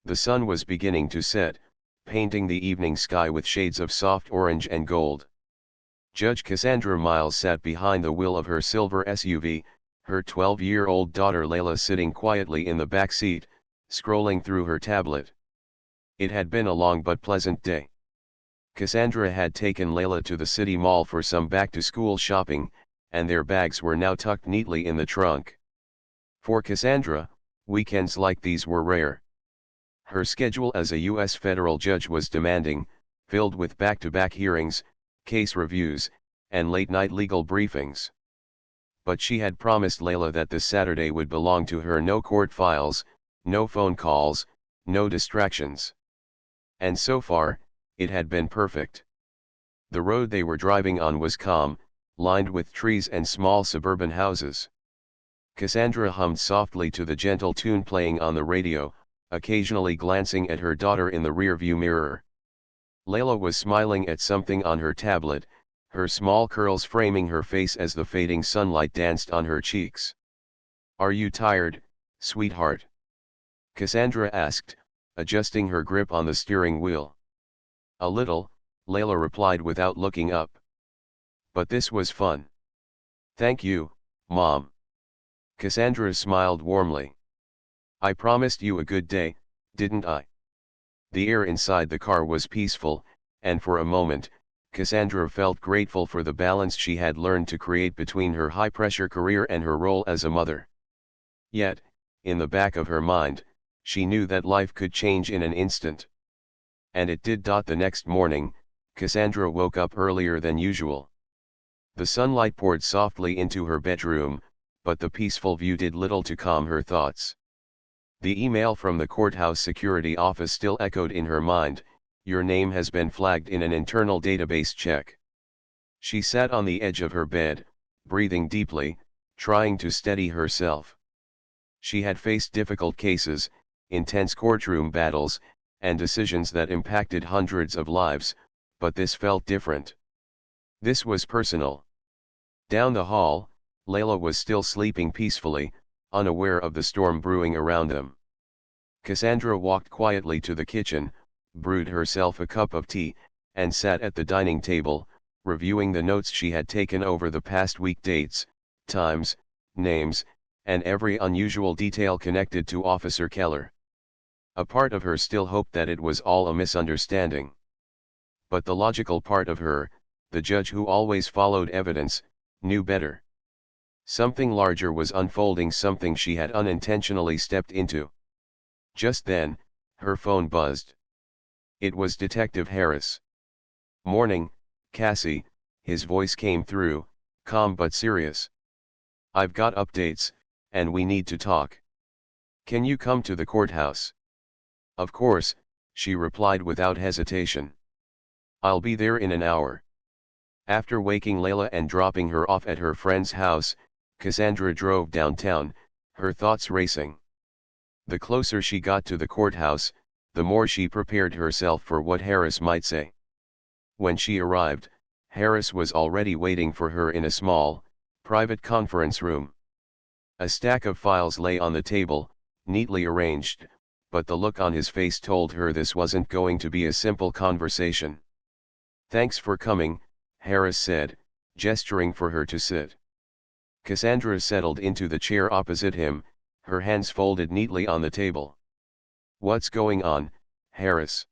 The sun was beginning to set, painting the evening sky with shades of soft orange and gold. Judge Cassandra Miles sat behind the wheel of her silver SUV, her 12-year-old daughter Layla sitting quietly in the back seat, scrolling through her tablet. It had been a long but pleasant day. Cassandra had taken Layla to the city mall for some back-to-school shopping, and their bags were now tucked neatly in the trunk. For Cassandra, weekends like these were rare. Her schedule as a U.S. federal judge was demanding, filled with back-to-back hearings, case reviews, and late-night legal briefings. But she had promised Layla that this Saturday would belong to her: no court files, no phone calls, no distractions. And so far, it had been perfect. The road they were driving on was calm, lined with trees and small suburban houses. Cassandra hummed softly to the gentle tune playing on the radio, occasionally glancing at her daughter in the rearview mirror. Layla was smiling at something on her tablet, her small curls framing her face as the fading sunlight danced on her cheeks. "Are you tired, sweetheart?" Cassandra asked, adjusting her grip on the steering wheel. "A little," Layla replied without looking up. "But this was fun." "Thank you, Mom." Cassandra smiled warmly. "I promised you a good day, didn't I?" The air inside the car was peaceful, and for a moment, Cassandra felt grateful for the balance she had learned to create between her high-pressure career and her role as a mother. Yet, in the back of her mind, she knew that life could change in an instant. And it did. The next morning, Cassandra woke up earlier than usual. The sunlight poured softly into her bedroom, but the peaceful view did little to calm her thoughts. The email from the courthouse security office still echoed in her mind: "Your name has been flagged in an internal database check." She sat on the edge of her bed, breathing deeply, trying to steady herself. She had faced difficult cases, intense courtroom battles, and decisions that impacted hundreds of lives, but this felt different. This was personal. Down the hall, Layla was still sleeping peacefully, unaware of the storm brewing around them. Cassandra walked quietly to the kitchen, brewed herself a cup of tea, and sat at the dining table, reviewing the notes she had taken over the past week: dates, times, names, and every unusual detail connected to Officer Keller. A part of her still hoped that it was all a misunderstanding. But the logical part of her, the judge who always followed evidence, knew better. Something larger was unfolding, something she had unintentionally stepped into. Just then, her phone buzzed. It was Detective Harris. "Morning, Cassie," his voice came through, calm but serious. "I've got updates, and we need to talk. Can you come to the courthouse?" "Of course," she replied without hesitation. "I'll be there in an hour." After waking Layla and dropping her off at her friend's house, Cassandra drove downtown, her thoughts racing. The closer she got to the courthouse, the more she prepared herself for what Harris might say. When she arrived, Harris was already waiting for her in a small, private conference room. A stack of files lay on the table, neatly arranged, but the look on his face told her this wasn't going to be a simple conversation. "Thanks for coming," Harris said, gesturing for her to sit. Cassandra settled into the chair opposite him, her hands folded neatly on the table. "What's going on, Harris?"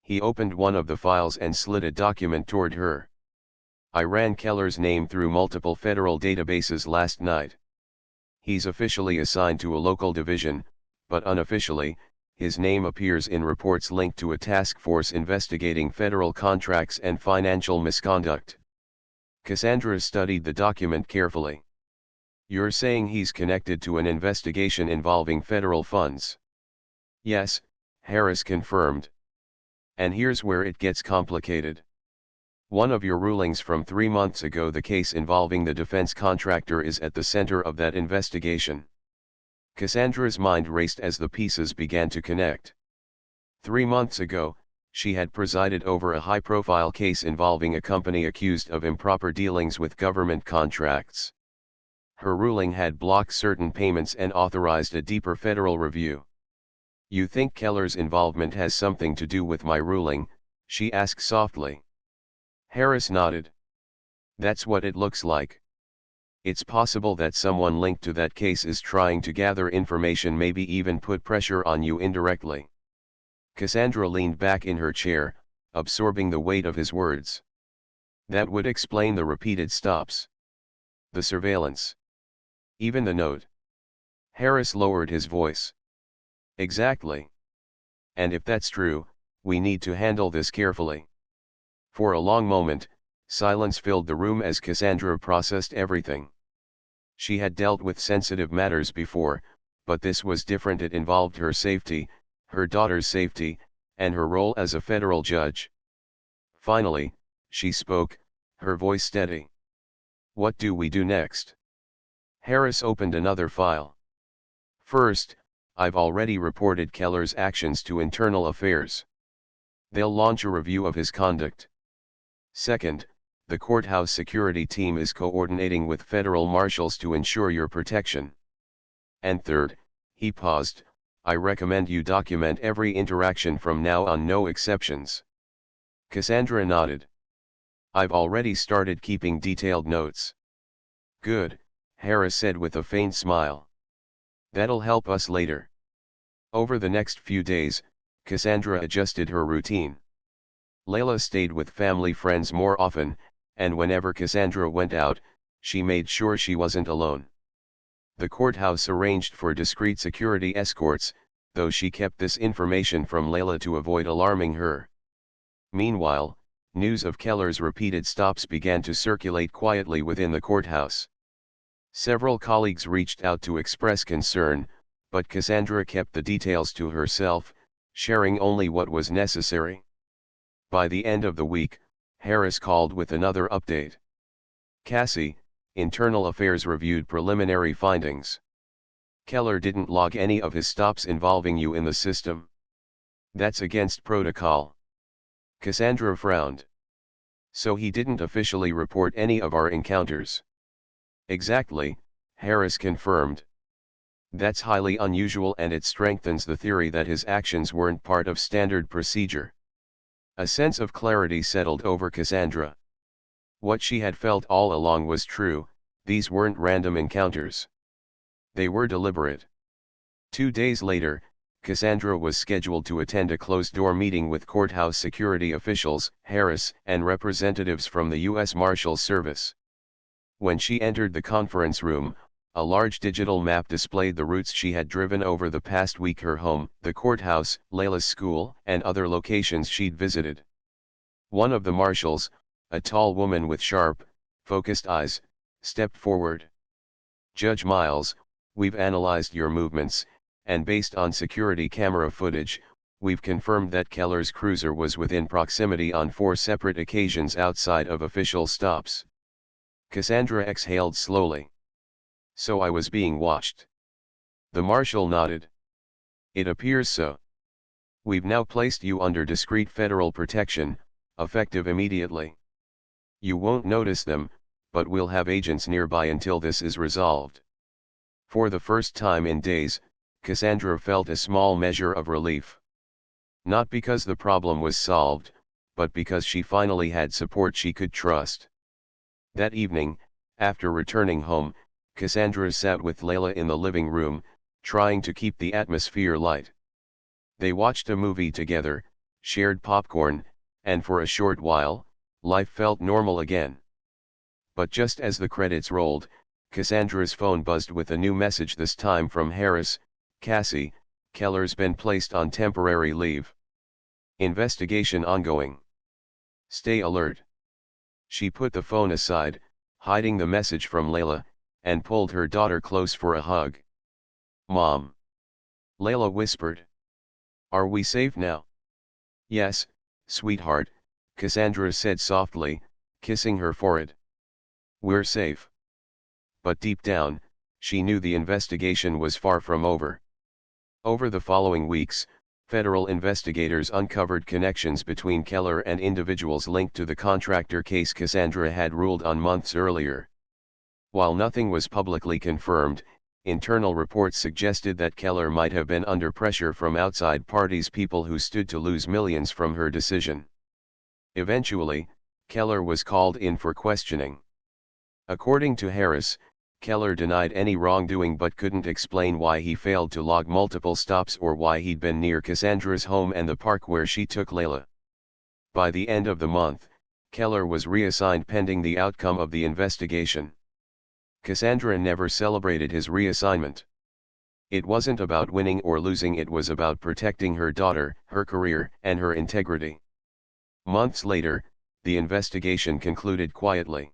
He opened one of the files and slid a document toward her. "I ran Keller's name through multiple federal databases last night. He's officially assigned to a local division, but unofficially, his name appears in reports linked to a task force investigating federal contracts and financial misconduct." Cassandra studied the document carefully. "You're saying he's connected to an investigation involving federal funds?" "Yes," Harris confirmed. "And here's where it gets complicated. One of your rulings from 3 months ago, the case involving the defense contractor, is at the center of that investigation." Cassandra's mind raced as the pieces began to connect. 3 months ago, she had presided over a high-profile case involving a company accused of improper dealings with government contracts. Her ruling had blocked certain payments and authorized a deeper federal review. You think Keller's involvement has something to do with my ruling? She asked softly. Harris nodded. That's what it looks like. It's possible that someone linked to that case is trying to gather information, maybe even put pressure on you indirectly. Cassandra leaned back in her chair, absorbing the weight of his words. That would explain the repeated stops. The surveillance. Even the note. Harris lowered his voice. Exactly. And if that's true, we need to handle this carefully. For a long moment, silence filled the room as Cassandra processed everything. She had dealt with sensitive matters before, but this was different. It involved her safety, her daughter's safety, and her role as a federal judge. Finally, she spoke, her voice steady. What do we do next? Harris opened another file. First, I've already reported Keller's actions to Internal Affairs. They'll launch a review of his conduct. Second, the courthouse security team is coordinating with federal marshals to ensure your protection. And third, he paused, I recommend you document every interaction from now on, no exceptions. Cassandra nodded. I've already started keeping detailed notes. Good, Harris said with a faint smile. That'll help us later. Over the next few days, Cassandra adjusted her routine. Layla stayed with family friends more often, and whenever Cassandra went out, she made sure she wasn't alone. The courthouse arranged for discreet security escorts, though she kept this information from Layla to avoid alarming her. Meanwhile, news of Keller's repeated stops began to circulate quietly within the courthouse. Several colleagues reached out to express concern, but Cassandra kept the details to herself, sharing only what was necessary. By the end of the week, Harris called with another update. Cassie, Internal Affairs reviewed preliminary findings. Keller didn't log any of his stops involving you in the system. That's against protocol. Cassandra frowned. So he didn't officially report any of our encounters. Exactly, Harris confirmed. That's highly unusual, and it strengthens the theory that his actions weren't part of standard procedure. A sense of clarity settled over Cassandra. What she had felt all along was true, these weren't random encounters. They were deliberate. 2 days later, Cassandra was scheduled to attend a closed-door meeting with courthouse security officials, Harris, and representatives from the U.S. Marshals Service. When she entered the conference room, a large digital map displayed the routes she had driven over the past week: her home, the courthouse, Layla's school, and other locations she'd visited. One of the marshals, a tall woman with sharp, focused eyes, stepped forward. Judge Miles, we've analyzed your movements, and based on security camera footage, we've confirmed that Keller's cruiser was within proximity on 4 separate occasions outside of official stops. Cassandra exhaled slowly. So I was being watched. The marshal nodded. It appears so. We've now placed you under discreet federal protection, effective immediately. You won't notice them, but we'll have agents nearby until this is resolved. For the first time in days, Cassandra felt a small measure of relief. Not because the problem was solved, but because she finally had support she could trust. That evening, after returning home, Cassandra sat with Layla in the living room, trying to keep the atmosphere light. They watched a movie together, shared popcorn, and for a short while, life felt normal again. But just as the credits rolled, Cassandra's phone buzzed with a new message, this time from Harris. Cassie, Keller's been placed on temporary leave. Investigation ongoing. Stay alert. She put the phone aside, hiding the message from Layla, and pulled her daughter close for a hug. Mom. Layla whispered. Are we safe now? Yes, sweetheart, Cassandra said softly, kissing her forehead. We're safe. But deep down, she knew the investigation was far from over. Over the following weeks, federal investigators uncovered connections between Keller and individuals linked to the contractor case Cassandra had ruled on months earlier. While nothing was publicly confirmed, Internal reports suggested that Keller might have been under pressure from outside parties, people who stood to lose millions from her decision. Eventually, Keller was called in for questioning. According to Harris, Keller denied any wrongdoing but couldn't explain why he failed to log multiple stops or why he'd been near Cassandra's home and the park where she took Layla. By the end of the month, Keller was reassigned pending the outcome of the investigation. Cassandra never celebrated his reassignment. It wasn't about winning or losing, it was about protecting her daughter, her career, and her integrity. Months later, the investigation concluded quietly.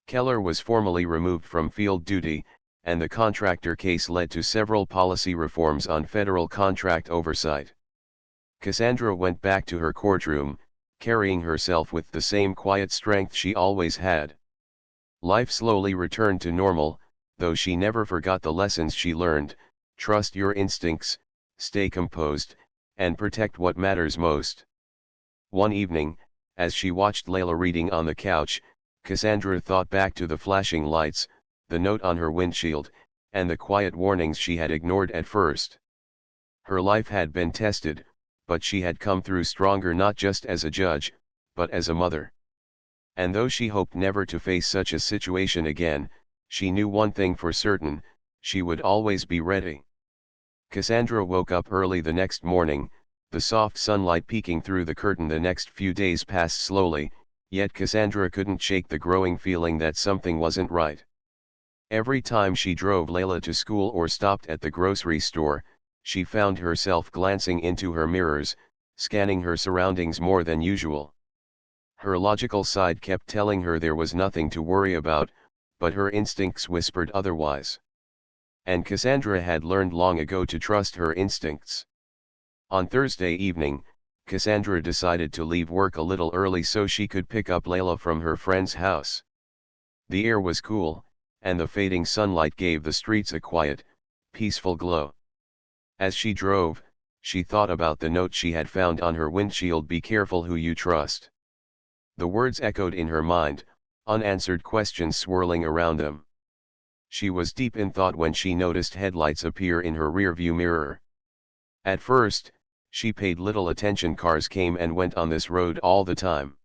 Keller was formally removed from field duty, and the contractor case led to several policy reforms on federal contract oversight. Cassandra went back to her courtroom, carrying herself with the same quiet strength she always had. Life slowly returned to normal, though she never forgot the lessons she learned: trust your instincts, stay composed, and protect what matters most. One evening, as she watched Layla reading on the couch, Cassandra thought back to the flashing lights, the note on her windshield, and the quiet warnings she had ignored at first. Her life had been tested, but she had come through stronger, not just as a judge, but as a mother. And though she hoped never to face such a situation again, she knew one thing for certain: she would always be ready. Cassandra woke up early the next morning, the soft sunlight peeking through the curtain. The next few days passed slowly, yet Cassandra couldn't shake the growing feeling that something wasn't right. Every time she drove Layla to school or stopped at the grocery store, she found herself glancing into her mirrors, scanning her surroundings more than usual. Her logical side kept telling her there was nothing to worry about, but her instincts whispered otherwise. And Cassandra had learned long ago to trust her instincts. On Thursday evening, Cassandra decided to leave work a little early so she could pick up Layla from her friend's house. The air was cool, and the fading sunlight gave the streets a quiet, peaceful glow. As she drove, she thought about the note she had found on her windshield: be careful who you trust. The words echoed in her mind, unanswered questions swirling around them. She was deep in thought when she noticed headlights appear in her rearview mirror. At first, she paid little attention. Cars came and went on this road all the time.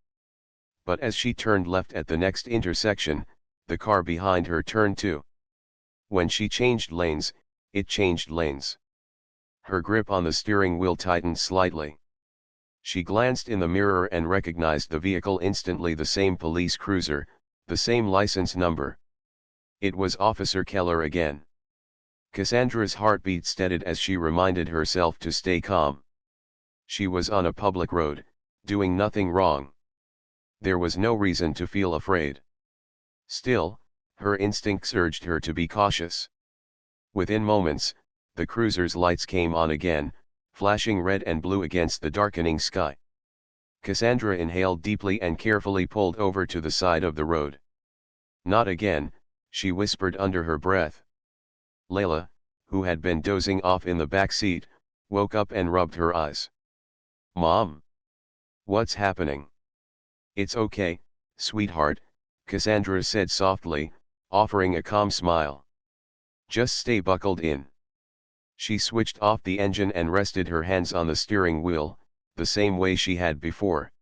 But as she turned left at the next intersection, the car behind her turned too. When she changed lanes, it changed lanes. Her grip on the steering wheel tightened slightly. She glanced in the mirror and recognized the vehicle instantly: the same police cruiser, the same license number. It was Officer Keller again. Cassandra's heartbeat steadied as she reminded herself to stay calm. She was on a public road, doing nothing wrong. There was no reason to feel afraid. Still, her instincts urged her to be cautious. Within moments, the cruiser's lights came on again, flashing red and blue against the darkening sky. Cassandra inhaled deeply and carefully pulled over to the side of the road. "Not again," she whispered under her breath. Layla, who had been dozing off in the back seat, woke up and rubbed her eyes. "Mom? What's happening?" "It's okay, sweetheart," Cassandra said softly, offering a calm smile. "Just stay buckled in." She switched off the engine and rested her hands on the steering wheel, the same way she had before.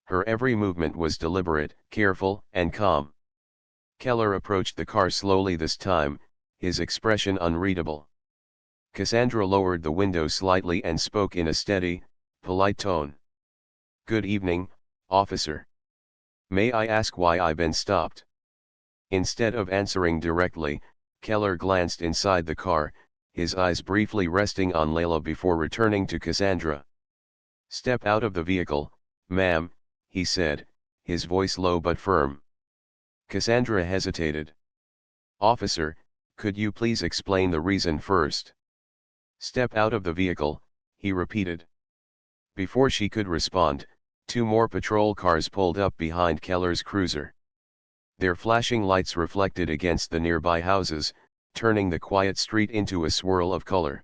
Her every movement was deliberate, careful, and calm. Keller approached the car slowly this time, his expression unreadable. Cassandra lowered the window slightly and spoke in a steady, polite tone. "Good evening, officer. May I ask why I've been stopped?" Instead of answering directly, Keller glanced inside the car, his eyes briefly resting on Layla before returning to Cassandra. "Step out of the vehicle, ma'am," he said, his voice low but firm. Cassandra hesitated. "Officer, could you please explain the reason first?" "Step out of the vehicle," he repeated. Before she could respond, two more patrol cars pulled up behind Keller's cruiser. Their flashing lights reflected against the nearby houses, turning the quiet street into a swirl of color.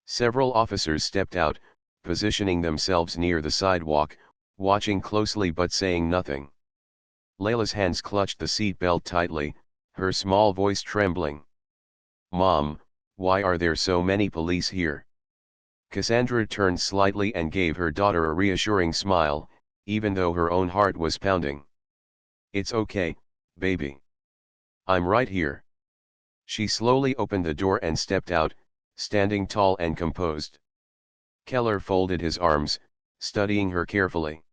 Several officers stepped out, positioning themselves near the sidewalk, watching closely but saying nothing. Layla's hands clutched the seat belt tightly, her small voice trembling. Mom, why are there so many police here? Cassandra turned slightly and gave her daughter a reassuring smile, even though her own heart was pounding. It's okay, baby. I'm right here. She slowly opened the door and stepped out, standing tall and composed. Keller folded his arms, studying her carefully.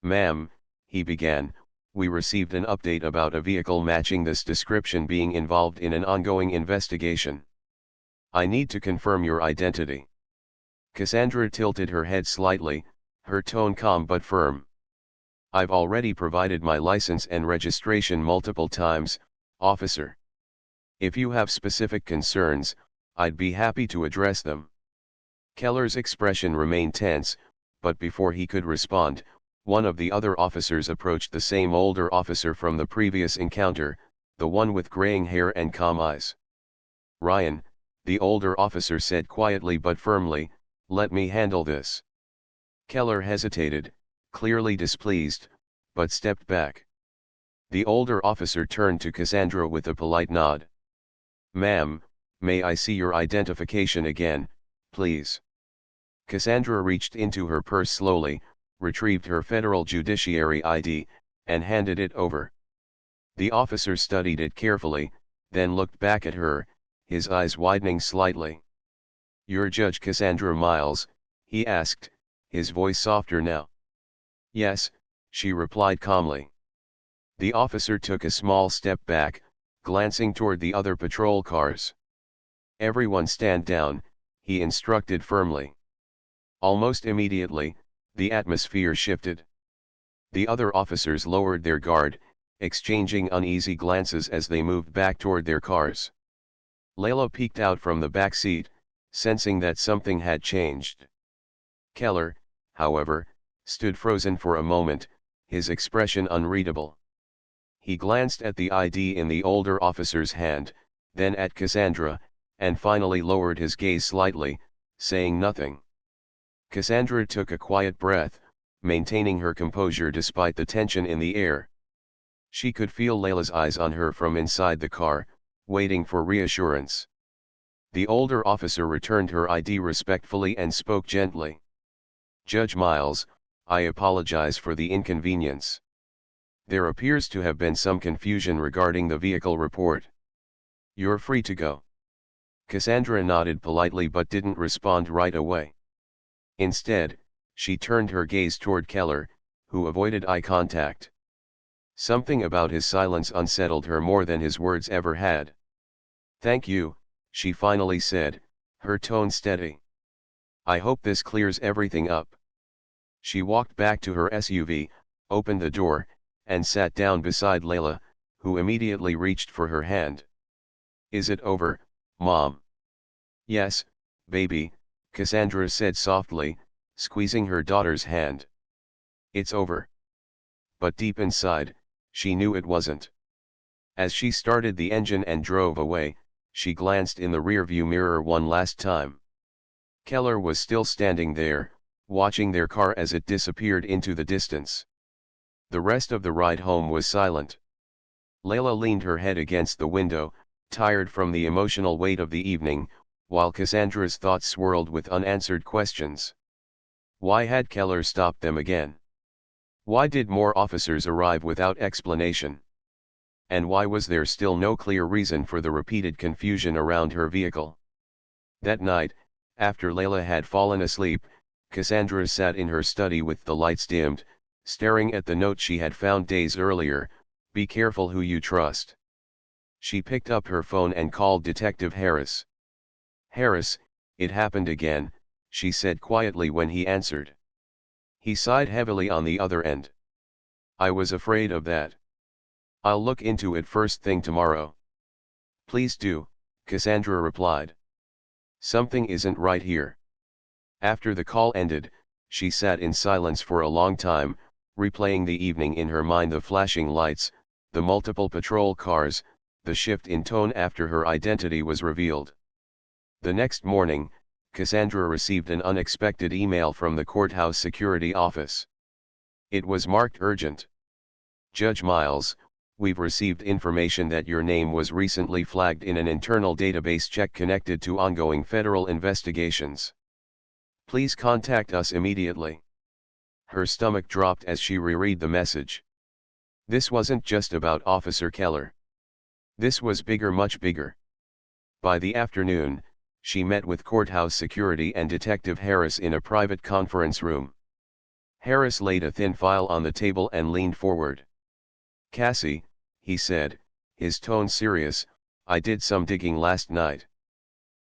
Ma'am, he began, we received an update about a vehicle matching this description being involved in an ongoing investigation. I need to confirm your identity. Cassandra tilted her head slightly, her tone calm but firm. I've already provided my license and registration multiple times, officer. If you have specific concerns, I'd be happy to address them. Keller's expression remained tense, but before he could respond, one of the other officers approached the same older officer from the previous encounter, the one with graying hair and calm eyes. Ryan, the older officer said quietly but firmly, let me handle this. Keller hesitated, clearly displeased, but stepped back. The older officer turned to Cassandra with a polite nod. Ma'am, may I see your identification again, please? Cassandra reached into her purse slowly, retrieved her federal judiciary ID, and handed it over. The officer studied it carefully, then looked back at her, his eyes widening slightly. You're Judge Cassandra Miles, he asked, his voice softer now. Yes, she replied calmly. The officer took a small step back, glancing toward the other patrol cars. Everyone stand down, he instructed firmly. Almost immediately, the atmosphere shifted. The other officers lowered their guard, exchanging uneasy glances as they moved back toward their cars. Layla peeked out from the back seat, sensing that something had changed. Keller, however, stood frozen for a moment, his expression unreadable. He glanced at the ID in the older officer's hand, then at Cassandra, and finally lowered his gaze slightly, saying nothing. Cassandra took a quiet breath, maintaining her composure despite the tension in the air. She could feel Layla's eyes on her from inside the car, waiting for reassurance. The older officer returned her ID respectfully and spoke gently. Judge Miles, I apologize for the inconvenience. There appears to have been some confusion regarding the vehicle report. You're free to go. Cassandra nodded politely but didn't respond right away. Instead, she turned her gaze toward Keller, who avoided eye contact. Something about his silence unsettled her more than his words ever had. Thank you, she finally said, her tone steady. I hope this clears everything up. She walked back to her SUV, opened the door, and sat down beside Layla, who immediately reached for her hand. Is it over, Mom? Yes, baby, Cassandra said softly, squeezing her daughter's hand. It's over. But deep inside, she knew it wasn't. As she started the engine and drove away, she glanced in the rearview mirror one last time. Keller was still standing there, watching their car as it disappeared into the distance. The rest of the ride home was silent. Layla leaned her head against the window, tired from the emotional weight of the evening, while Cassandra's thoughts swirled with unanswered questions. Why had Keller stopped them again? Why did more officers arrive without explanation? And why was there still no clear reason for the repeated confusion around her vehicle? That night, after Layla had fallen asleep, Cassandra sat in her study with the lights dimmed, staring at the note she had found days earlier, "Be careful who you trust." She picked up her phone and called Detective Harris. "Harris, it happened again," she said quietly when he answered. He sighed heavily on the other end. "I was afraid of that. I'll look into it first thing tomorrow." "Please do," Cassandra replied. "Something isn't right here." After the call ended, she sat in silence for a long time, replaying the evening in her mind: the flashing lights, the multiple patrol cars, the shift in tone after her identity was revealed. The next morning, Cassandra received an unexpected email from the courthouse security office. It was marked urgent. "Judge Miles, we've received information that your name was recently flagged in an internal database check connected to ongoing federal investigations. Please contact us immediately. Her stomach dropped as she reread the message. This wasn't just about Officer Keller. This was bigger, much bigger. By the afternoon, she met with courthouse security and Detective Harris in a private conference room. Harris laid a thin file on the table and leaned forward. "Cassie," he said, his tone serious, "I did some digging last night.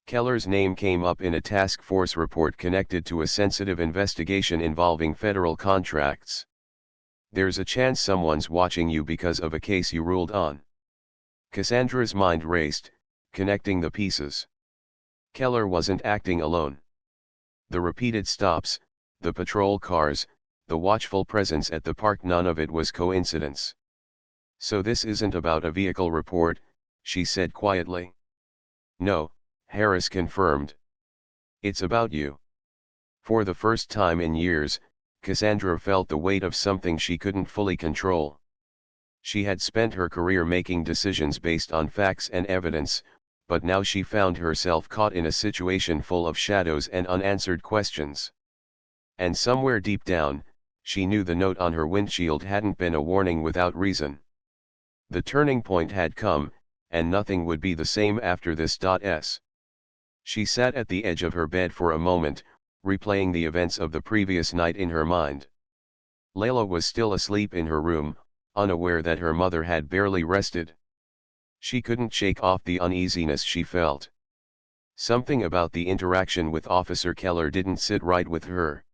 Keller's name came up in a task force report connected to a sensitive investigation involving federal contracts. There's a chance someone's watching you because of a case you ruled on." Cassandra's mind raced, connecting the pieces. Keller wasn't acting alone. The repeated stops, the patrol cars, the watchful presence at the park, none of it was coincidence. "So this isn't about a vehicle report," she said quietly. "No," Harris confirmed. "It's about you." For the first time in years, Cassandra felt the weight of something she couldn't fully control. She had spent her career making decisions based on facts and evidence, but now she found herself caught in a situation full of shadows and unanswered questions. And somewhere deep down, she knew the note on her windshield hadn't been a warning without reason. The turning point had come, and nothing would be the same after this. She sat at the edge of her bed for a moment, replaying the events of the previous night in her mind. Layla was still asleep in her room, unaware that her mother had barely rested. She couldn't shake off the uneasiness she felt. Something about the interaction with Officer Keller didn't sit right with her.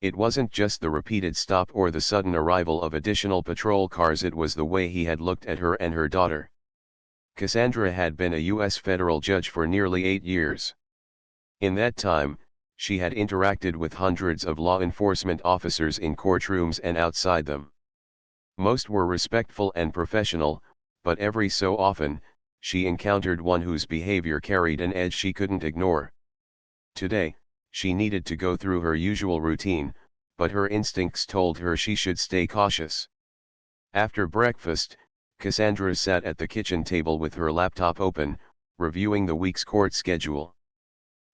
It wasn't just the repeated stop or the sudden arrival of additional patrol cars, it was the way he had looked at her and her daughter. Cassandra had been a U.S. federal judge for nearly 8 years. In that time, she had interacted with hundreds of law enforcement officers in courtrooms and outside them. Most were respectful and professional, but every so often, she encountered one whose behavior carried an edge she couldn't ignore. Today, she needed to go through her usual routine, but her instincts told her she should stay cautious. After breakfast, Cassandra sat at the kitchen table with her laptop open, reviewing the week's court schedule.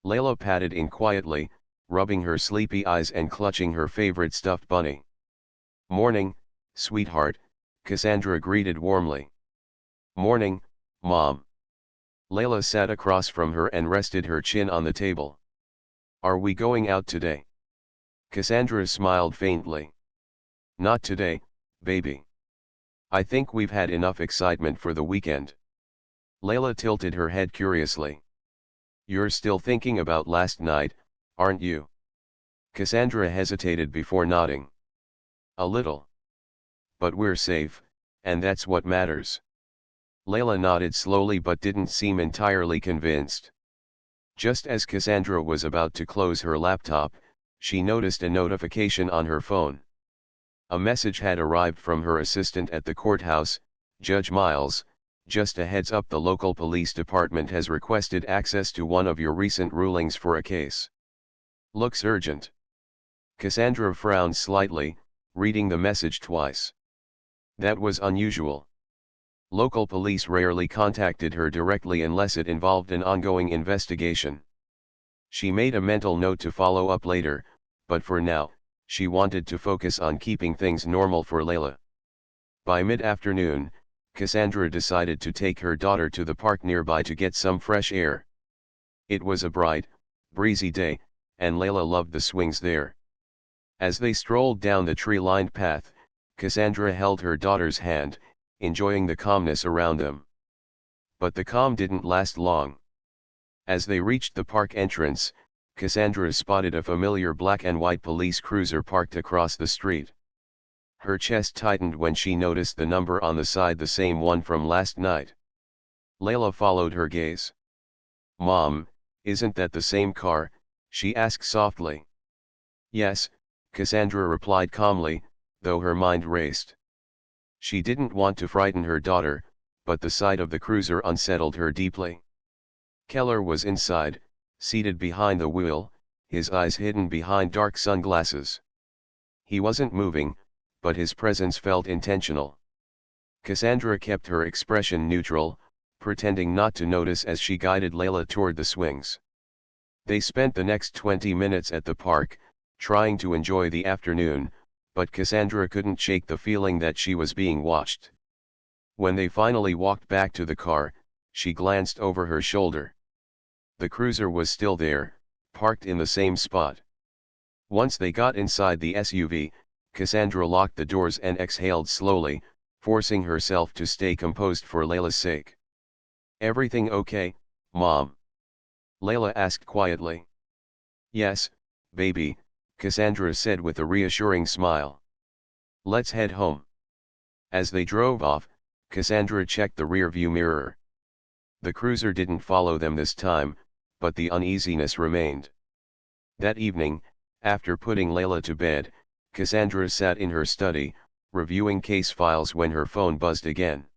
Layla patted in quietly, rubbing her sleepy eyes and clutching her favorite stuffed bunny. "Morning, sweetheart," Cassandra greeted warmly. "Morning, Mom." Layla sat across from her and rested her chin on the table. "Are we going out today?" Cassandra smiled faintly. "Not today, baby. I think we've had enough excitement for the weekend." Layla tilted her head curiously. "You're still thinking about last night, aren't you?" Cassandra hesitated before nodding. "A little. But we're safe, and that's what matters." Layla nodded slowly but didn't seem entirely convinced. Just as Cassandra was about to close her laptop, she noticed a notification on her phone. A message had arrived from her assistant at the courthouse: "Judge Miles, just a heads up, the local police department has requested access to one of your recent rulings for a case. Looks urgent." Cassandra frowned slightly, reading the message twice. That was unusual. Local police rarely contacted her directly unless it involved an ongoing investigation. She made a mental note to follow up later, but for now, she wanted to focus on keeping things normal for Layla. By mid-afternoon, Cassandra decided to take her daughter to the park nearby to get some fresh air. It was a bright, breezy day, and Layla loved the swings there. As they strolled down the tree-lined path, Cassandra held her daughter's hand, enjoying the calmness around them. But the calm didn't last long. As they reached the park entrance, Cassandra spotted a familiar black and white police cruiser parked across the street. Her chest tightened when she noticed the number on the side, the same one from last night. Layla followed her gaze. "Mom, isn't that the same car?" she asked softly. "Yes," Cassandra replied calmly, though her mind raced. She didn't want to frighten her daughter, but the sight of the cruiser unsettled her deeply. Keller was inside, seated behind the wheel, his eyes hidden behind dark sunglasses. He wasn't moving, but his presence felt intentional. Cassandra kept her expression neutral, pretending not to notice as she guided Layla toward the swings. They spent the next 20 minutes at the park, trying to enjoy the afternoon, but Cassandra couldn't shake the feeling that she was being watched. When they finally walked back to the car, she glanced over her shoulder. The cruiser was still there, parked in the same spot. Once they got inside the SUV, Cassandra locked the doors and exhaled slowly, forcing herself to stay composed for Layla's sake. "Everything okay, Mom?" Layla asked quietly. "Yes, baby," Cassandra said with a reassuring smile. "Let's head home." As they drove off, Cassandra checked the rearview mirror. The cruiser didn't follow them this time, but the uneasiness remained. That evening, after putting Layla to bed, Cassandra sat in her study, reviewing case files when her phone buzzed again.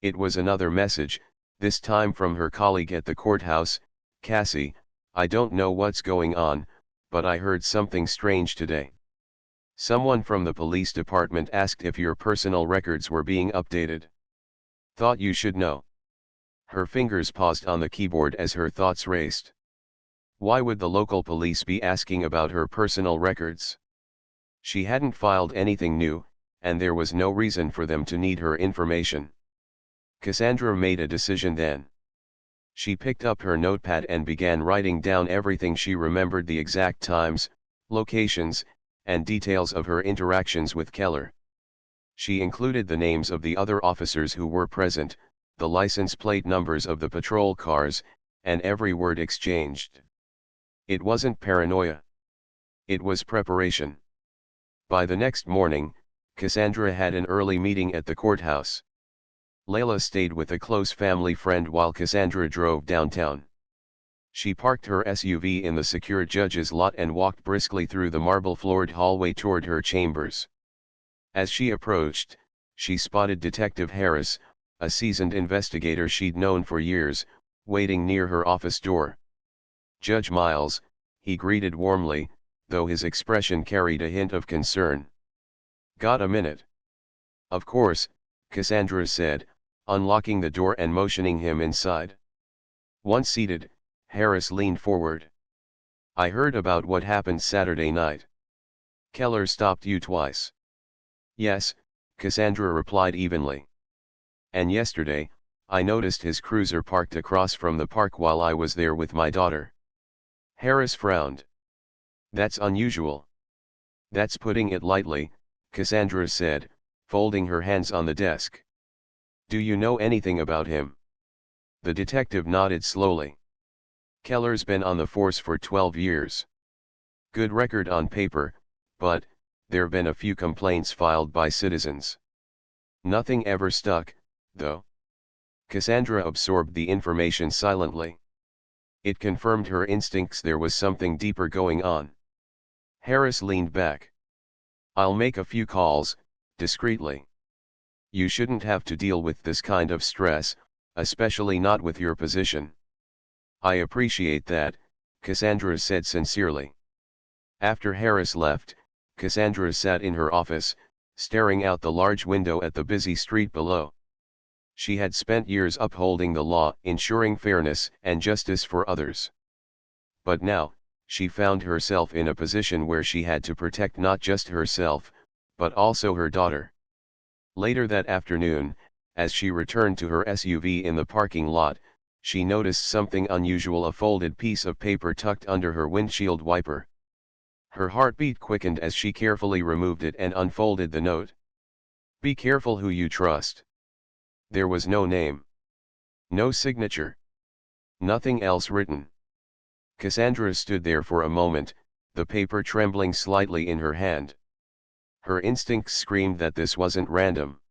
It was another message, this time from her colleague at the courthouse. "Cassie, I don't know what's going on, but I heard something strange today. Someone from the police department asked if your personal records were being updated. Thought you should know." Her fingers paused on the keyboard as her thoughts raced. Why would the local police be asking about her personal records? She hadn't filed anything new, and there was no reason for them to need her information. Cassandra made a decision then. She picked up her notepad and began writing down everything she remembered: the exact times, locations, and details of her interactions with Keller. She included the names of the other officers who were present, the license plate numbers of the patrol cars, and every word exchanged. It wasn't paranoia. It was preparation. By the next morning, Cassandra had an early meeting at the courthouse. Layla stayed with a close family friend while Cassandra drove downtown. She parked her SUV in the secure judge's lot and walked briskly through the marble-floored hallway toward her chambers. As she approached, she spotted Detective Harris, a seasoned investigator she'd known for years, waiting near her office door. "Judge Miles," he greeted warmly, though his expression carried a hint of concern. "Got a minute?" "Of course," Cassandra said, unlocking the door and motioning him inside. Once seated, Harris leaned forward. "I heard about what happened Saturday night. Keller stopped you twice." "Yes," Cassandra replied evenly. "And yesterday, I noticed his cruiser parked across from the park while I was there with my daughter." Harris frowned. "That's unusual." "That's putting it lightly," Cassandra said, folding her hands on the desk. "Do you know anything about him?" The detective nodded slowly. "Keller's been on the force for 12 years. Good record on paper, but there've been a few complaints filed by citizens. Nothing ever stuck, though." Cassandra absorbed the information silently. It confirmed her instincts: there was something deeper going on. Harris leaned back. "I'll make a few calls, discreetly. You shouldn't have to deal with this kind of stress, especially not with your position." "I appreciate that," Cassandra said sincerely. After Harris left, Cassandra sat in her office, staring out the large window at the busy street below. She had spent years upholding the law, ensuring fairness and justice for others. But now, she found herself in a position where she had to protect not just herself, but also her daughter. Later that afternoon, as she returned to her SUV in the parking lot, she noticed something unusual: a folded piece of paper tucked under her windshield wiper. Her heartbeat quickened as she carefully removed it and unfolded the note. "Be careful who you trust." There was no name. No signature. Nothing else written. Cassandra stood there for a moment, the paper trembling slightly in her hand. Her instincts screamed that this wasn't random.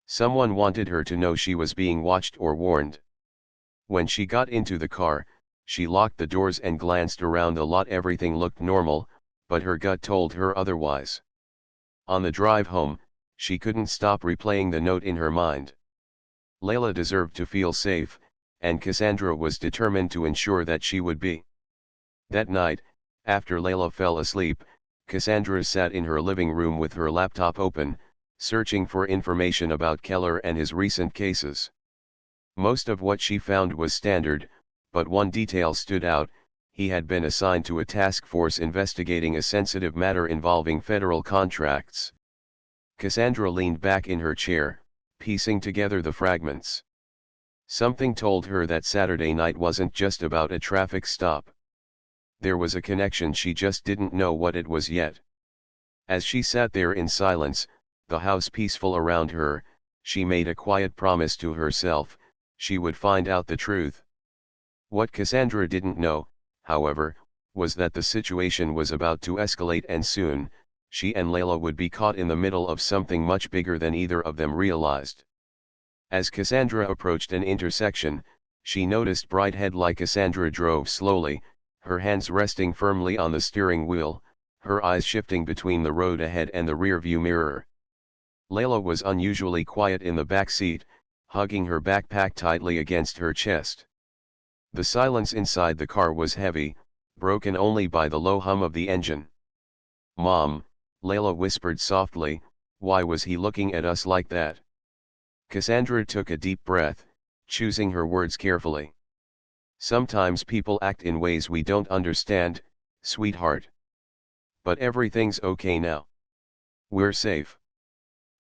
Someone wanted her to know she was being watched or warned. When she got into the car, she locked the doors and glanced around the lot. Everything looked normal, but her gut told her otherwise. On the drive home, she couldn't stop replaying the note in her mind. Layla deserved to feel safe, and Cassandra was determined to ensure that she would be. That night, after Layla fell asleep, Cassandra sat in her living room with her laptop open, searching for information about Keller and his recent cases. Most of what she found was standard, but one detail stood out: he had been assigned to a task force investigating a sensitive matter involving federal contracts. Cassandra leaned back in her chair, piecing together the fragments. Something told her that Saturday night wasn't just about a traffic stop. There was a connection, she just didn't know what it was yet. As she sat there in silence, the house peaceful around her, she made a quiet promise to herself: she would find out the truth. What Cassandra didn't know, however, was that the situation was about to escalate, and soon, she and Layla would be caught in the middle of something much bigger than either of them realized. As Cassandra approached an intersection, she noticed bright headlights. Cassandra drove slowly, her hands resting firmly on the steering wheel, her eyes shifting between the road ahead and the rearview mirror. Layla was unusually quiet in the back seat, hugging her backpack tightly against her chest. The silence inside the car was heavy, broken only by the low hum of the engine. "Mom," Layla whispered softly, "why was he looking at us like that?" Cassandra took a deep breath, choosing her words carefully. "Sometimes people act in ways we don't understand, sweetheart. But everything's okay now. We're safe."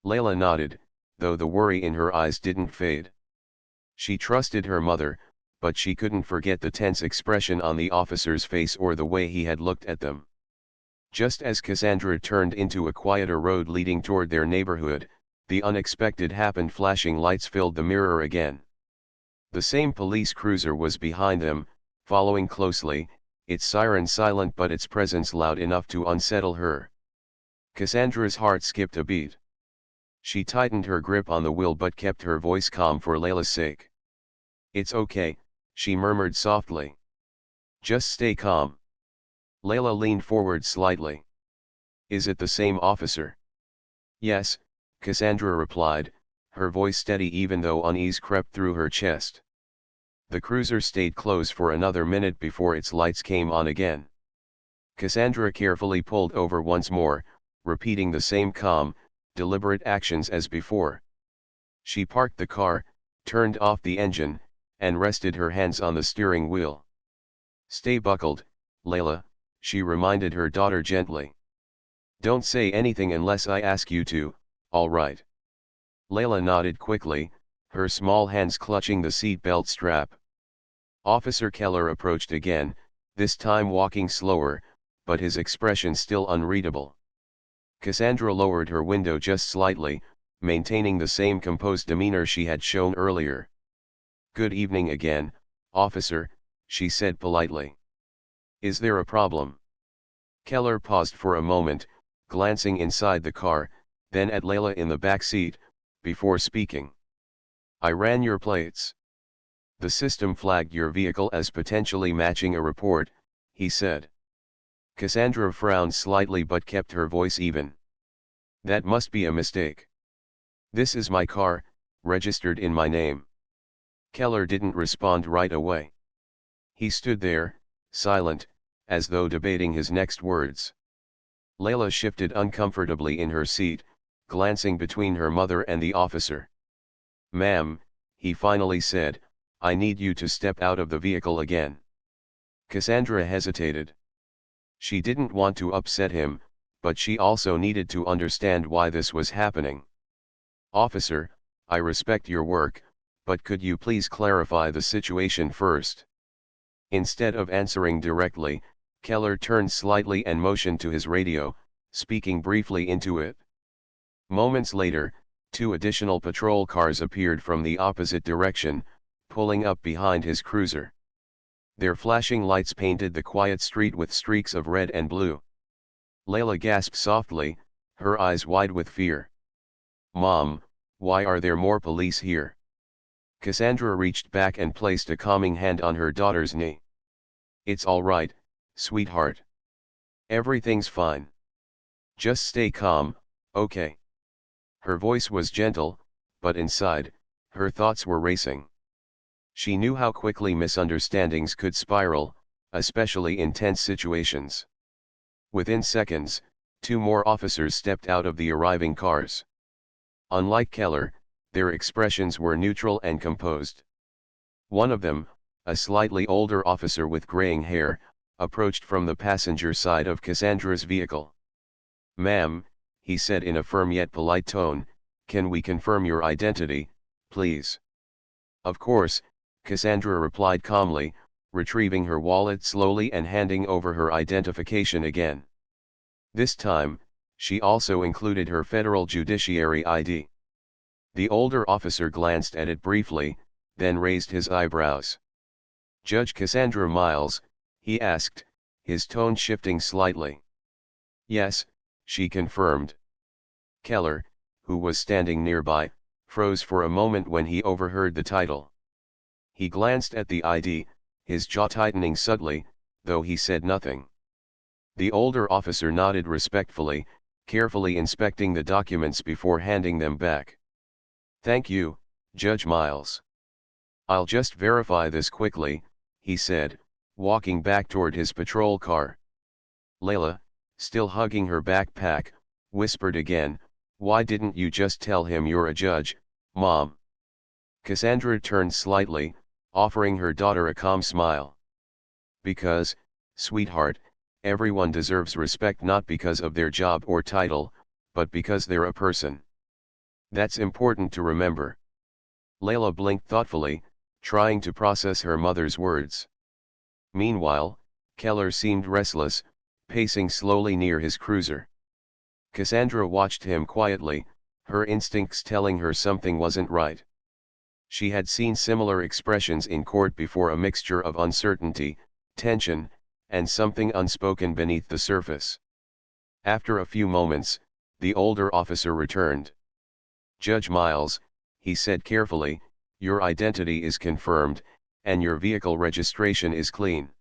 Layla nodded, though the worry in her eyes didn't fade. She trusted her mother, but she couldn't forget the tense expression on the officer's face or the way he had looked at them. Just as Cassandra turned into a quieter road leading toward their neighborhood, the unexpected happened. Flashing lights filled the mirror again. The same police cruiser was behind them, following closely, its siren silent but its presence loud enough to unsettle her. Cassandra's heart skipped a beat. She tightened her grip on the wheel but kept her voice calm for Layla's sake. "It's okay," she murmured softly. "Just stay calm." Layla leaned forward slightly. "Is it the same officer?" "Yes," Cassandra replied, her voice steady even though unease crept through her chest. The cruiser stayed close for another minute before its lights came on again. Cassandra carefully pulled over once more, repeating the same calm, deliberate actions as before. She parked the car, turned off the engine, and rested her hands on the steering wheel. "Stay buckled, Layla," she reminded her daughter gently. "Don't say anything unless I ask you to, all right?" Layla nodded quickly, her small hands clutching the seat belt strap. Officer Keller approached again, this time walking slower, but his expression still unreadable. Cassandra lowered her window just slightly, maintaining the same composed demeanor she had shown earlier. "Good evening again, officer," she said politely. "Is there a problem?" Keller paused for a moment, glancing inside the car, then at Layla in the back seat, before speaking. "I ran your plates. The system flagged your vehicle as potentially matching a report," he said. Cassandra frowned slightly but kept her voice even. "That must be a mistake. This is my car, registered in my name." Keller didn't respond right away. He stood there, silent, as though debating his next words. Layla shifted uncomfortably in her seat, glancing between her mother and the officer. "Ma'am," he finally said, "I need you to step out of the vehicle again." Cassandra hesitated. She didn't want to upset him, but she also needed to understand why this was happening. "Officer, I respect your work, but could you please clarify the situation first?" Instead of answering directly, Keller turned slightly and motioned to his radio, speaking briefly into it. Moments later, 2 additional patrol cars appeared from the opposite direction, pulling up behind his cruiser. Their flashing lights painted the quiet street with streaks of red and blue. Layla gasped softly, her eyes wide with fear. "Mom, why are there more police here?" Cassandra reached back and placed a calming hand on her daughter's knee. "It's all right, sweetheart. Everything's fine. Just stay calm, okay?" Her voice was gentle, but inside, her thoughts were racing. She knew how quickly misunderstandings could spiral, especially in tense situations. Within seconds, 2 more officers stepped out of the arriving cars. Unlike Keller, their expressions were neutral and composed. One of them, a slightly older officer with graying hair, approached from the passenger side of Cassandra's vehicle. "Ma'am," he said in a firm yet polite tone, "can we confirm your identity, please?" "Of course," Cassandra replied calmly, retrieving her wallet slowly and handing over her identification again. This time, she also included her federal judiciary ID. The older officer glanced at it briefly, then raised his eyebrows. "Judge Cassandra Miles?" he asked, his tone shifting slightly. "Yes," she confirmed. Keller, who was standing nearby, froze for a moment when he overheard the title. He glanced at the ID, his jaw tightening subtly, though he said nothing. The older officer nodded respectfully, carefully inspecting the documents before handing them back. "Thank you, Judge Miles. I'll just verify this quickly," he said, walking back toward his patrol car. Layla, still hugging her backpack, whispered again, "Why didn't you just tell him you're a judge, Mom?" Cassandra turned slightly, offering her daughter a calm smile. "Because, sweetheart, everyone deserves respect not because of their job or title, but because they're a person. That's important to remember." Layla blinked thoughtfully, trying to process her mother's words. Meanwhile, Keller seemed restless, pacing slowly near his cruiser. Cassandra watched him quietly, her instincts telling her something wasn't right. She had seen similar expressions in court before, a mixture of uncertainty, tension, and something unspoken beneath the surface. After a few moments, the older officer returned. "Judge Miles," he said carefully, "your identity is confirmed, and your vehicle registration is clean.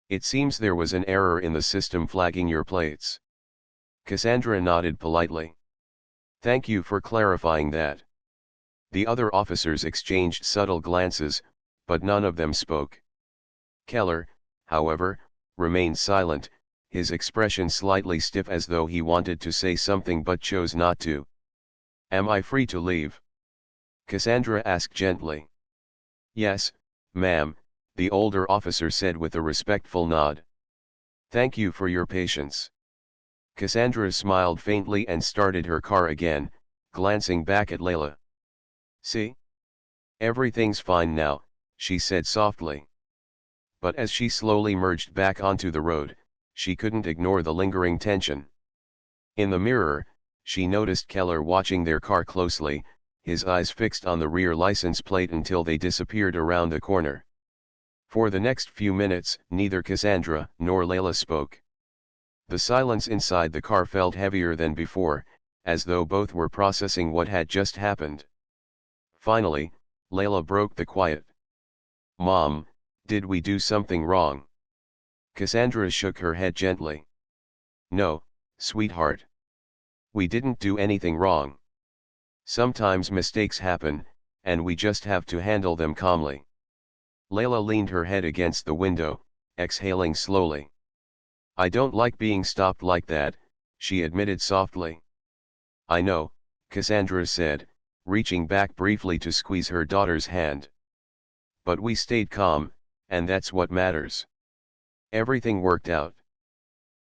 It seems there was an error in the system flagging your plates." Cassandra nodded politely. "Thank you for clarifying that." The other officers exchanged subtle glances, but none of them spoke. Keller, however, remained silent, his expression slightly stiff as though he wanted to say something but chose not to. "Am I free to leave?" Cassandra asked gently. "Yes, ma'am," the older officer said with a respectful nod. "Thank you for your patience." Cassandra smiled faintly and started her car again, glancing back at Layla. "See? Everything's fine now," she said softly. But as she slowly merged back onto the road, she couldn't ignore the lingering tension. In the mirror, she noticed Keller watching their car closely, his eyes fixed on the rear license plate until they disappeared around the corner. For the next few minutes, neither Cassandra nor Layla spoke. The silence inside the car felt heavier than before, as though both were processing what had just happened. Finally, Layla broke the quiet. "Mom, did we do something wrong?" Cassandra shook her head gently. "No, sweetheart. We didn't do anything wrong. Sometimes mistakes happen, and we just have to handle them calmly." Layla leaned her head against the window, exhaling slowly. "I don't like being stopped like that," she admitted softly. "I know," Cassandra said, reaching back briefly to squeeze her daughter's hand. "But we stayed calm, and that's what matters. Everything worked out."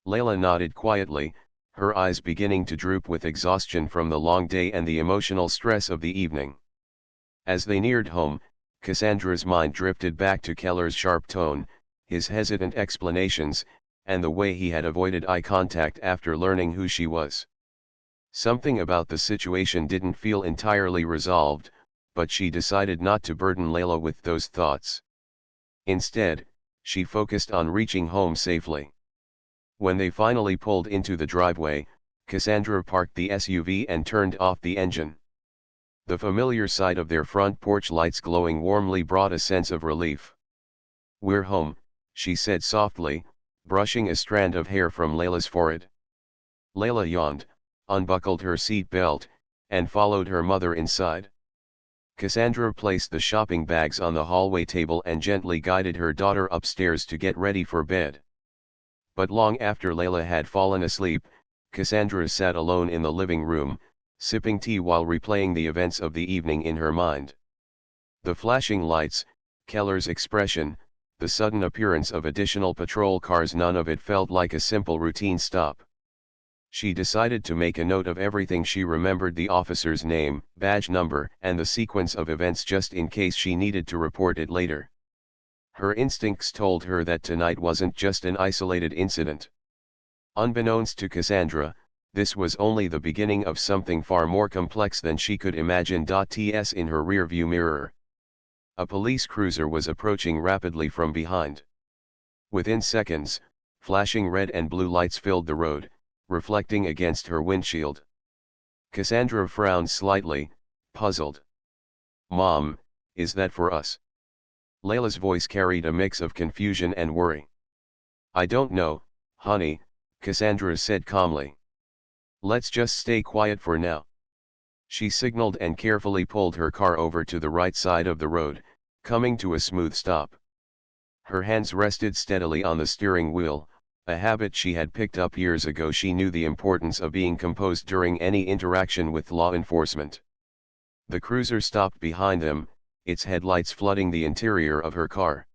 Layla nodded quietly, her eyes beginning to droop with exhaustion from the long day and the emotional stress of the evening. As they neared home, Cassandra's mind drifted back to Keller's sharp tone, his hesitant explanations, and the way he had avoided eye contact after learning who she was. Something about the situation didn't feel entirely resolved, but she decided not to burden Layla with those thoughts. Instead, she focused on reaching home safely. When they finally pulled into the driveway, Cassandra parked the SUV and turned off the engine. The familiar sight of their front porch lights glowing warmly brought a sense of relief. "We're home," she said softly, brushing a strand of hair from Layla's forehead. Layla yawned, unbuckled her seat belt, and followed her mother inside. Cassandra placed the shopping bags on the hallway table and gently guided her daughter upstairs to get ready for bed. But long after Layla had fallen asleep, Cassandra sat alone in the living room, sipping tea while replaying the events of the evening in her mind. The flashing lights, Keller's expression, the sudden appearance of additional patrol cars, none of it felt like a simple routine stop. She decided to make a note of everything she remembered: the officer's name, badge number, and the sequence of events, just in case she needed to report it later. Her instincts told her that tonight wasn't just an isolated incident. Unbeknownst to Cassandra, this was only the beginning of something far more complex than she could imagine. Ts in her rearview mirror. A police cruiser was approaching rapidly from behind. Within seconds, flashing red and blue lights filled the road, reflecting against her windshield. Cassandra frowned slightly, puzzled. "Mom, is that for us?" Layla's voice carried a mix of confusion and worry. "I don't know, honey," Cassandra said calmly. "Let's just stay quiet for now." She signaled and carefully pulled her car over to the right side of the road, coming to a smooth stop. Her hands rested steadily on the steering wheel, a habit she had picked up years ago. She knew the importance of being composed during any interaction with law enforcement. The cruiser stopped behind them, its headlights flooding the interior of her car.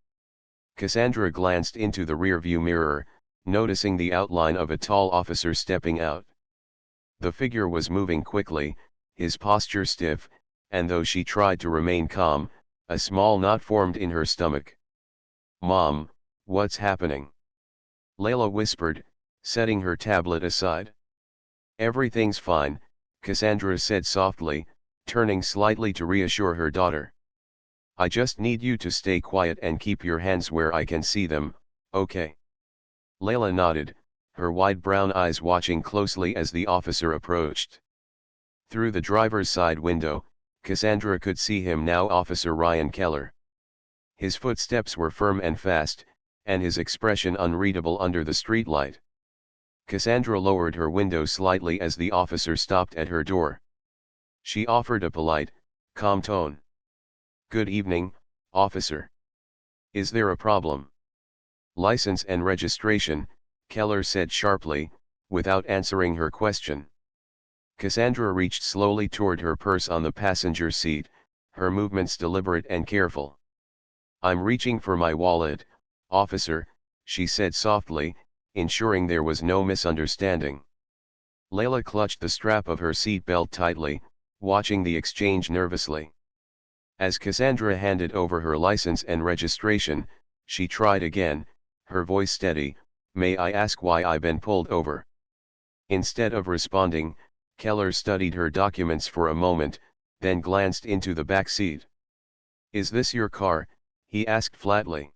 Cassandra glanced into the rearview mirror, noticing the outline of a tall officer stepping out. The figure was moving quickly, his posture stiff, and though she tried to remain calm, a small knot formed in her stomach. "Mom, what's happening?" Layla whispered, setting her tablet aside. "Everything's fine," Cassandra said softly, turning slightly to reassure her daughter. "I just need you to stay quiet and keep your hands where I can see them, okay?" Layla nodded, her wide brown eyes watching closely as the officer approached. Through the driver's side window, Cassandra could see him now, Officer Ryan Keller. His footsteps were firm and fast, and his expression unreadable under the streetlight. Cassandra lowered her window slightly as the officer stopped at her door. She offered a polite, calm tone. "Good evening, officer. Is there a problem?" "License and registration," Keller said sharply, without answering her question. Cassandra reached slowly toward her purse on the passenger seat, her movements deliberate and careful. "I'm reaching for my wallet, officer," she said softly, ensuring there was no misunderstanding. Layla clutched the strap of her seat belt tightly, watching the exchange nervously. As Cassandra handed over her license and registration, she tried again, her voice steady. "May I ask why I've been pulled over?" Instead of responding, Keller studied her documents for a moment, then glanced into the back seat. "Is this your car?" he asked flatly.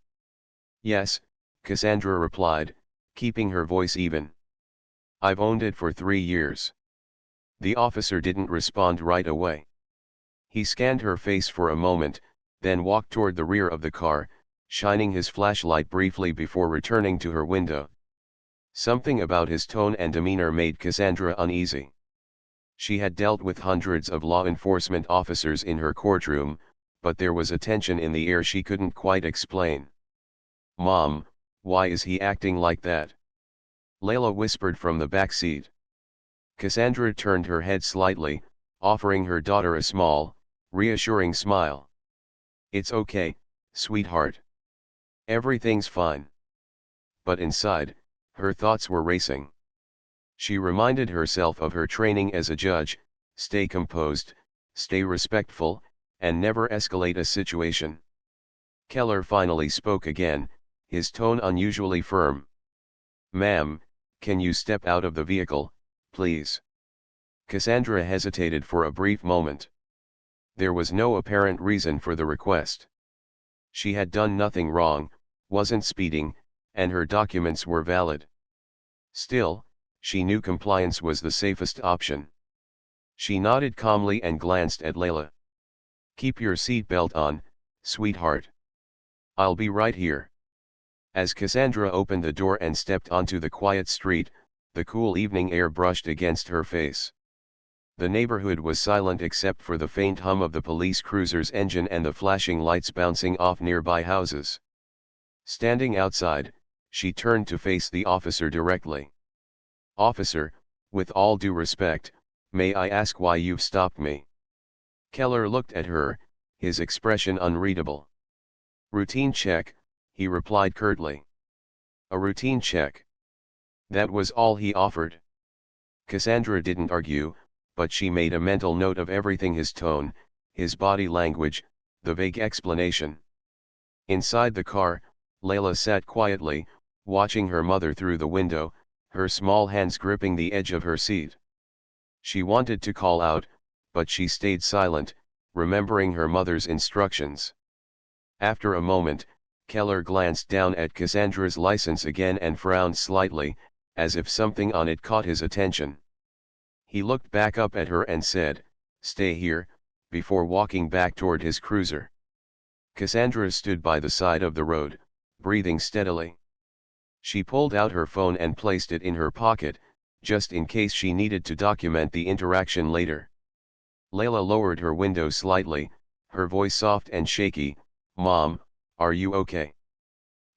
"Yes," Cassandra replied, keeping her voice even. "I've owned it for 3 years." The officer didn't respond right away. He scanned her face for a moment, then walked toward the rear of the car, shining his flashlight briefly before returning to her window. Something about his tone and demeanor made Cassandra uneasy. She had dealt with hundreds of law enforcement officers in her courtroom, but there was a tension in the air she couldn't quite explain. "Mom, why is he acting like that?" Layla whispered from the back seat. Cassandra turned her head slightly, offering her daughter a small, reassuring smile. "It's okay, sweetheart. Everything's fine." But inside, her thoughts were racing. She reminded herself of her training as a judge: stay composed, stay respectful, and never escalate a situation. Keller finally spoke again, his tone unusually firm. "Ma'am, can you step out of the vehicle, please?" Cassandra hesitated for a brief moment. There was no apparent reason for the request. She had done nothing wrong, wasn't speeding, and her documents were valid. Still, she knew compliance was the safest option. She nodded calmly and glanced at Layla. "Keep your seatbelt on, sweetheart. I'll be right here." As Cassandra opened the door and stepped onto the quiet street, the cool evening air brushed against her face. The neighborhood was silent except for the faint hum of the police cruiser's engine and the flashing lights bouncing off nearby houses. Standing outside, she turned to face the officer directly. "Officer, with all due respect, may I ask why you've stopped me? Keller looked at her, his expression unreadable. Routine check, he replied curtly. A routine check. That was all he offered. Cassandra didn't argue, but she made a mental note of everything: his tone, his body language, the vague explanation. Inside the car, Layla sat quietly, watching her mother through the window, her small hands gripping the edge of her seat. She wanted to call out, but she stayed silent, remembering her mother's instructions. After a moment, Keller glanced down at Cassandra's license again and frowned slightly, as if something on it caught his attention. He looked back up at her and said, "Stay here," before walking back toward his cruiser. Cassandra stood by the side of the road, breathing steadily. She pulled out her phone and placed it in her pocket, just in case she needed to document the interaction later. Layla lowered her window slightly, her voice soft and shaky. "Mom, are you okay?"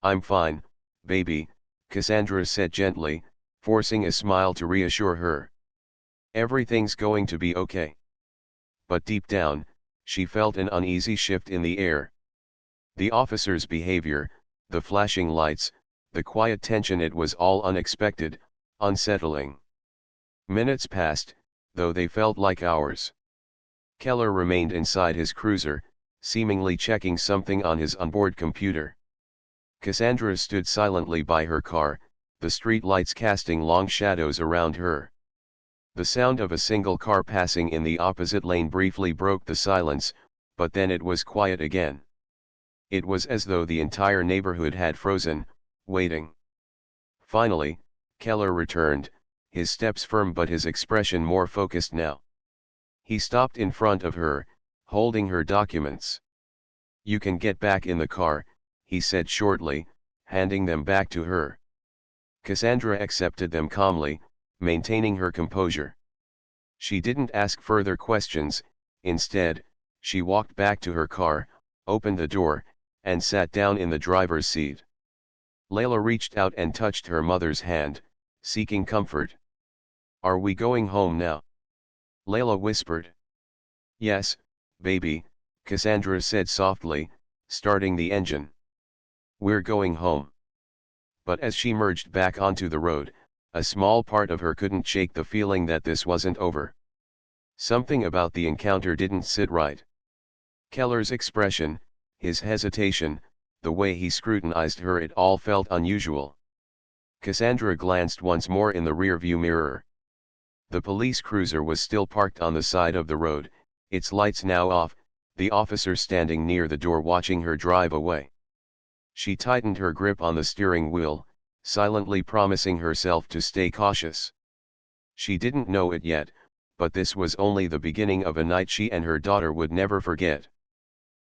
"I'm fine, baby," Cassandra said gently, forcing a smile to reassure her. "Everything's going to be okay." But deep down, she felt an uneasy shift in the air. The officer's behavior, the flashing lights, the quiet tension, it was all unexpected, unsettling. Minutes passed, though they felt like hours. Keller remained inside his cruiser, seemingly checking something on his onboard computer. Cassandra stood silently by her car, the street lights casting long shadows around her. The sound of a single car passing in the opposite lane briefly broke the silence, but then it was quiet again. It was as though the entire neighborhood had frozen, waiting. Finally, Keller returned, his steps firm but his expression more focused now. He stopped in front of her, holding her documents. "You can get back in the car," he said shortly, handing them back to her. Cassandra accepted them calmly, maintaining her composure. She didn't ask further questions. Instead, she walked back to her car, opened the door, and sat down in the driver's seat. Layla reached out and touched her mother's hand, seeking comfort. "Are we going home now?" Layla whispered. "Yes, baby," Cassandra said softly, starting the engine. "We're going home." But as she merged back onto the road, a small part of her couldn't shake the feeling that this wasn't over. Something about the encounter didn't sit right. Keller's expression, his hesitation, the way he scrutinized her, it all felt unusual. Cassandra glanced once more in the rearview mirror. The police cruiser was still parked on the side of the road, its lights now off, the officer standing near the door watching her drive away. She tightened her grip on the steering wheel, silently promising herself to stay cautious. She didn't know it yet, but this was only the beginning of a night she and her daughter would never forget.